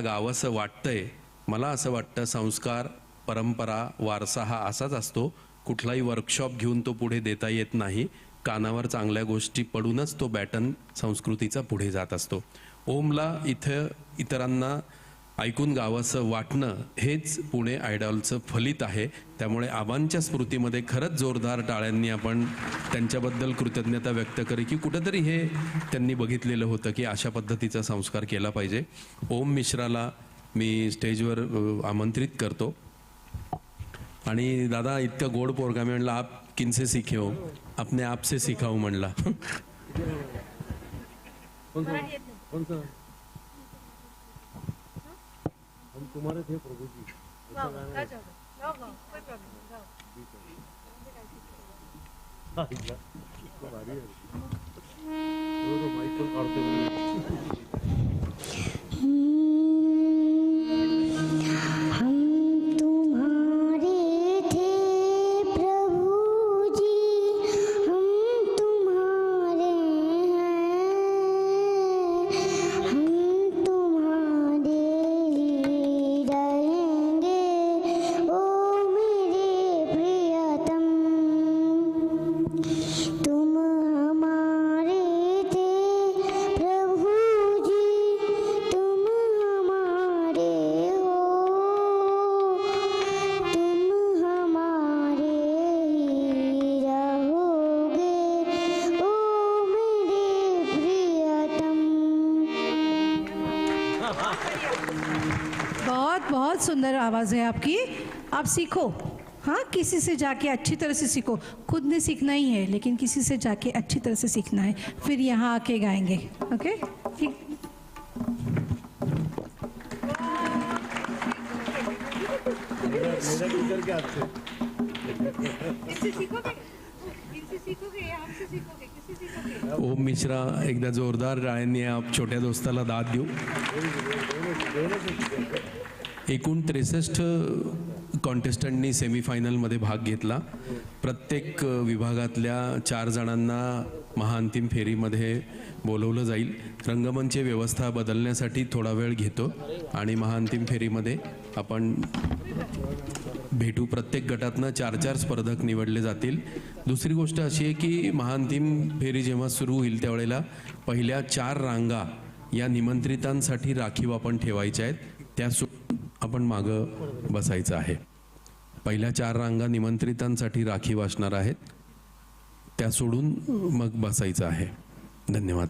गावाचं वाटतंय. मला असं वाटतं संस्कार, परंपरा, वारसा हा असाच असतो. कुठलाही वर्कशॉप घेऊन तो पुढे देता येत नाही. कानावर चांगल्या गोष्टी पडूनच तो बॅटन संस्कृतीचा पुढे जात असतो. ओमला इथं इतरांना ऐकून गावाचं वाटणं हेच पुणे आयडॉलचं फलित आहे. त्यामुळे आबांच्या स्मृतीमध्ये खरंच जोरदार टाळ्यांनी आपण त्यांच्याबद्दल कृतज्ञता व्यक्त करू की कुठंतरी हे त्यांनी बघितलेलं होतं की अशा पद्धतीचा संस्कार केला पाहिजे. ओम मिश्राला मी स्टेजवर आमंत्रित करतो. आणि दादा इतका गोड पोरगा मी म्हणलं आप किनसे सीखे हो, अपने आप से सीखा हूं म्हणला. हम तुम्हारे थे प्रभु जी. माइक पर काढते बहुत सुंदर आवाज़ है आपकी. आप सीखो, हाँ, किसी से जाके अच्छी तरह से सीखो. खुद ने सीखना ही है लेकिन किसी से जाके अच्छी तरह से सीखना है, फिर यहाँ आके गाएंगे. ओके, ठीक. मेरा टीचर क्या आपसे ओम मिश्रा एकदा जोरदार टाळ्यांनी आप छोट्या दोस्ताला दाद देऊ. एकूण 63 कॉन्टेस्टंटनी सेमीफायनलमध्ये भाग घेतला. प्रत्येक विभागातल्या 4 जणांना महाअंतिम फेरीमध्ये बोलवलं जाईल. रंगमंच व्यवस्था बदलण्यासाठी थोडा वेळ घेतो आणि महाअंतिम फेरीमध्ये आपण भेटू. प्रत्येक गटातनं 4-4 स्पर्धक निवडले जातील. दुसरी गोष्ट अशी आहे की महाअंतिम फेरी जेव्हा सुरू होईल त्यावेळेला पहिल्या 4 रांगा या निमंत्रितांसाठी राखीव आपण ठेवायच्या आहेत. त्या आपण मागं बसायचं आहे. पहिल्या 4 रांगा निमंत्रितांसाठी राखीव असणार आहेत, त्या सोडून मग बसायचं आहे. धन्यवाद.